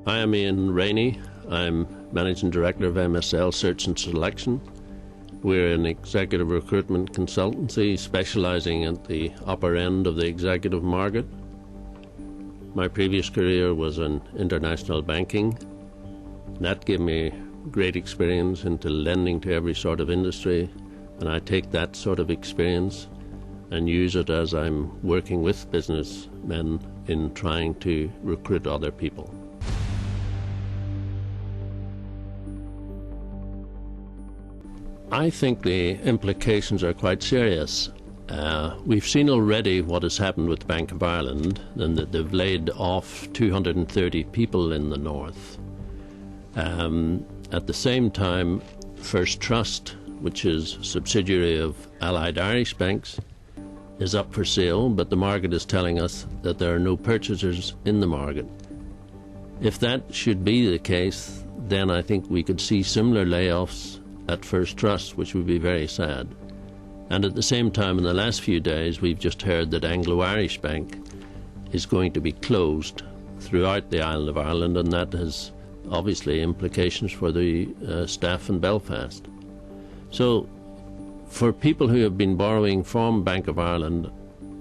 I am Ian Rainey. I'm Managing Director of MSL Search and Selection. We're an executive recruitment consultancy specialising at the upper end of the executive market. My previous career was in international banking. That gave me great experience into lending to every sort of industry, and I take that sort of experience and use it as I'm working with businessmen in trying to recruit other people. I think the implications are quite serious. We've seen already what has happened with the Bank of Ireland, and that they've laid off 230 people in the north. At the same time, First Trust, which is a subsidiary of Allied Irish Banks, is up for sale, but the market is telling us that there are no purchasers in the market. If that should be the case, then I think we could see similar layoffs at First Trust, which would be very sad. And at the same time, in the last few days, we've just heard that Anglo-Irish Bank is going to be closed throughout the island of Ireland, and that has obviously implications for the staff in Belfast. So for people who have been borrowing from Bank of Ireland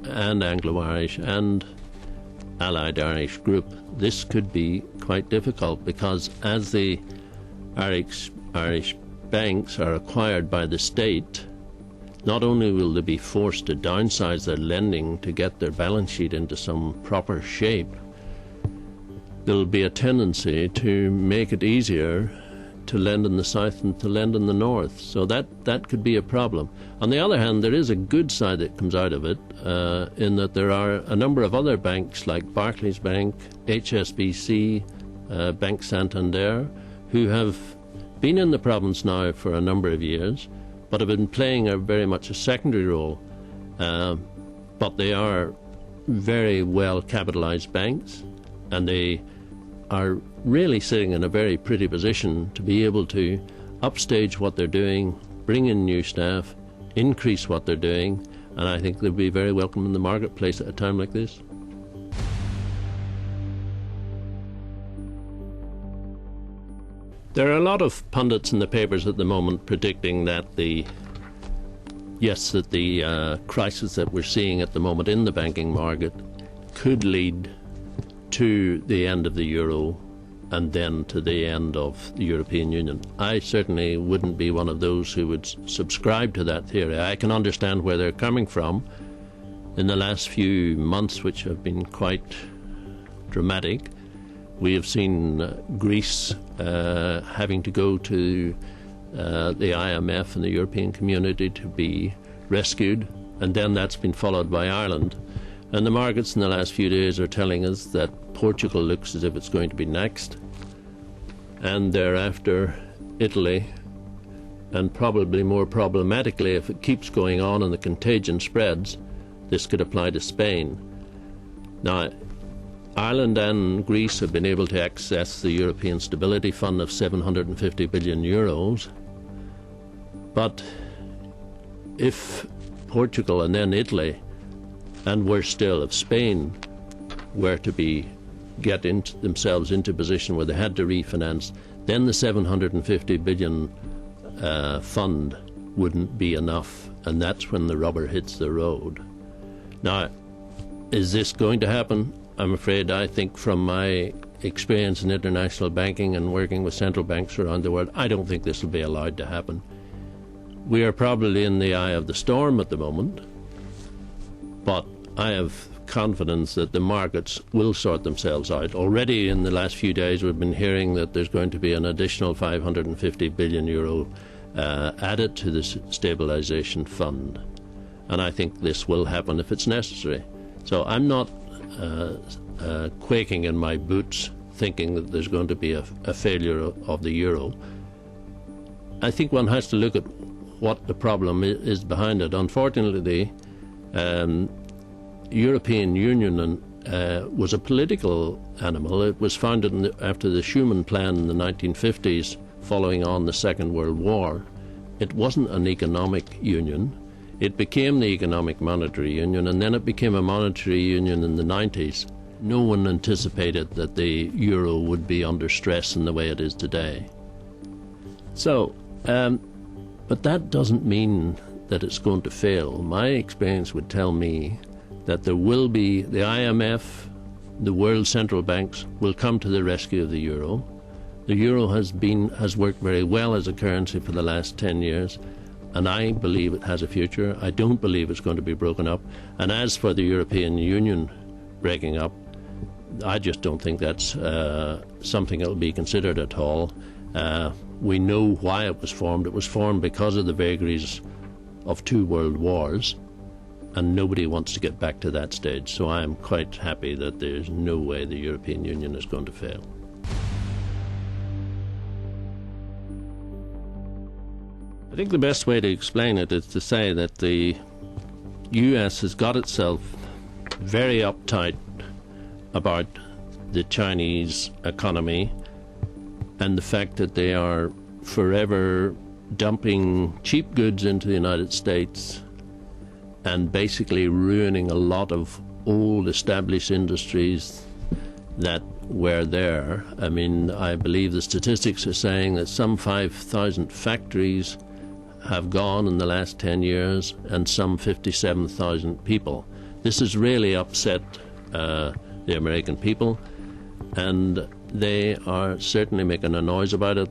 and Anglo-Irish and Allied Irish Group, this could be quite difficult, because as the Irish banks are acquired by the state, not only will they be forced to downsize their lending to get their balance sheet into some proper shape, there'll be a tendency to make it easier to lend in the south than to lend in the north. So that could be a problem. On the other hand, there is a good side that comes out of it, in that there are a number of other banks like Barclays Bank, HSBC, Bank Santander, who have been in the province now for a number of years, but have been playing very much a secondary role. But they are very well capitalised banks, and they are really sitting in a very pretty position to be able to upstage what they're doing, bring in new staff, increase what they're doing, and I think they'll be very welcome in the marketplace at a time like this. There are a lot of pundits in the papers at the moment predicting that the crisis that we're seeing at the moment in the banking market could lead to the end of the euro and then to the end of the European Union. I certainly wouldn't be one of those who would subscribe to that theory. I can understand where they're coming from. In the last few months, which have been quite dramatic, we have seen Greece having to go to the IMF and the European community to be rescued, and then that's been followed by Ireland. And the markets in the last few days are telling us that Portugal looks as if it's going to be next, and thereafter Italy, and probably more problematically, if it keeps going on and the contagion spreads, this could apply to Spain. Now, Ireland and Greece have been able to access the European Stability Fund of 750 billion euros, but if Portugal and then Italy, and worse still, if Spain were to get themselves into a position where they had to refinance, then the 750 billion fund wouldn't be enough, and that's when the rubber hits the road. Now, is this going to happen? I'm afraid, I think from my experience in international banking and working with central banks around the world, I don't think this will be allowed to happen. We are probably in the eye of the storm at the moment, but I have confidence that the markets will sort themselves out. Already in the last few days we've been hearing that there's going to be an additional 550 billion euro added to this stabilisation fund, and I think this will happen if it's necessary. So I'm not quaking in my boots thinking that there's going to be a failure of the euro. I think one has to look at what the problem is behind it. Unfortunately, the European Union was a political animal. It was founded after the Schuman Plan in the 1950s, following on the Second World War. It wasn't an economic union. It became the Economic Monetary Union, and then it became a monetary union in the 90s. No one anticipated that the euro would be under stress in the way it is today. So, but that doesn't mean that it's going to fail. My experience would tell me that there will be the IMF, the world central banks will come to the rescue of the euro. The euro has worked very well as a currency for the last 10 years, and I believe it has a future. I don't believe it's going to be broken up. And as for the European Union breaking up, I just don't think that's something that will be considered at all. We know why it was formed. It was formed because of the vagaries of 2 world wars, and nobody wants to get back to that stage. So I am quite happy that there's no way the European Union is going to fail. I think the best way to explain it is to say that the US has got itself very uptight about the Chinese economy and the fact that they are forever dumping cheap goods into the United States and basically ruining a lot of old established industries that were there. I mean, I believe the statistics are saying that some 5,000 factories have gone in the last 10 years and some 57,000 people. This has really upset the American people, and they are certainly making a noise about it.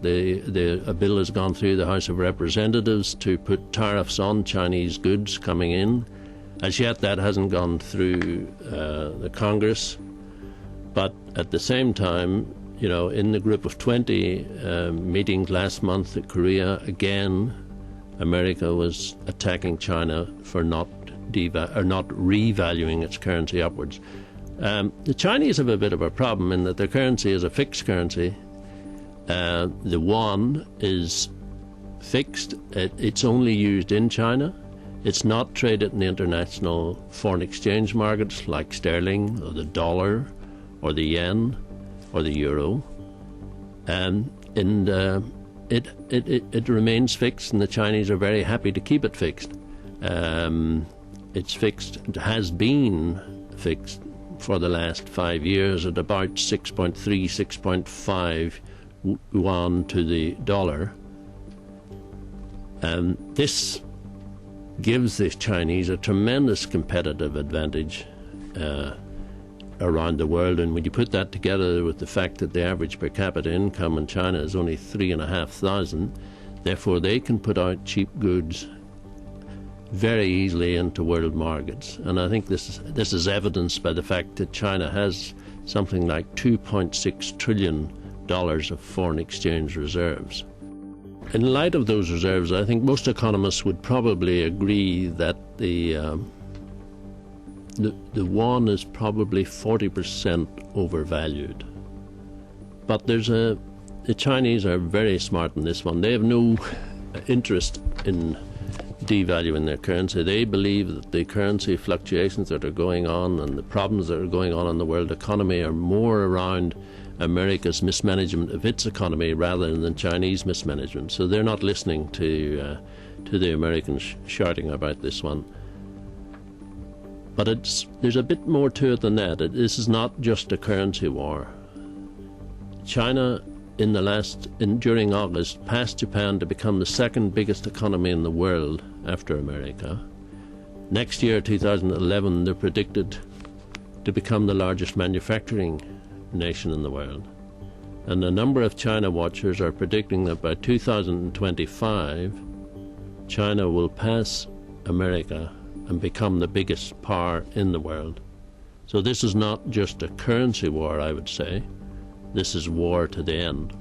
A bill has gone through the House of Representatives to put tariffs on Chinese goods coming in. As yet, that hasn't gone through the Congress. But at the same time, you know, in the Group of 20 meetings last month at Korea, again, America was attacking China for not revaluing its currency upwards. The Chinese have a bit of a problem in that their currency is a fixed currency. The yuan is fixed. It's only used in China. It's not traded in the international foreign exchange markets like sterling or the dollar or the yen or the euro. It remains fixed, and the Chinese are very happy to keep it fixed. It's fixed. It has been fixed for the last 5 years at about 6.3, 6.5 yuan to the dollar. And this gives the Chinese a tremendous competitive advantage around the world. And when you put that together with the fact that the average per capita income in China is only 3,500, therefore they can put out cheap goods very easily into world markets. And I think this is evidenced by the fact that China has something like $2.6 trillion of foreign exchange reserves. In light of those reserves, I think most economists would probably agree that the yuan is probably 40% overvalued. But the Chinese are very smart in this one. They have no interest in devaluing their currency. They believe that the currency fluctuations that are going on and the problems that are going on in the world economy are more around America's mismanagement of its economy rather than Chinese mismanagement. So they're not listening to the Americans shouting about this one. But there's a bit more to it than that. This is not just a currency war. China during August passed Japan to become the second biggest economy in the world after America. Next year, 2011, they're predicted to become the largest manufacturing nation in the world. And a number of China watchers are predicting that by 2025, China will pass America and become the biggest power in the world. So this is not just a currency war, I would say. This is war to the end.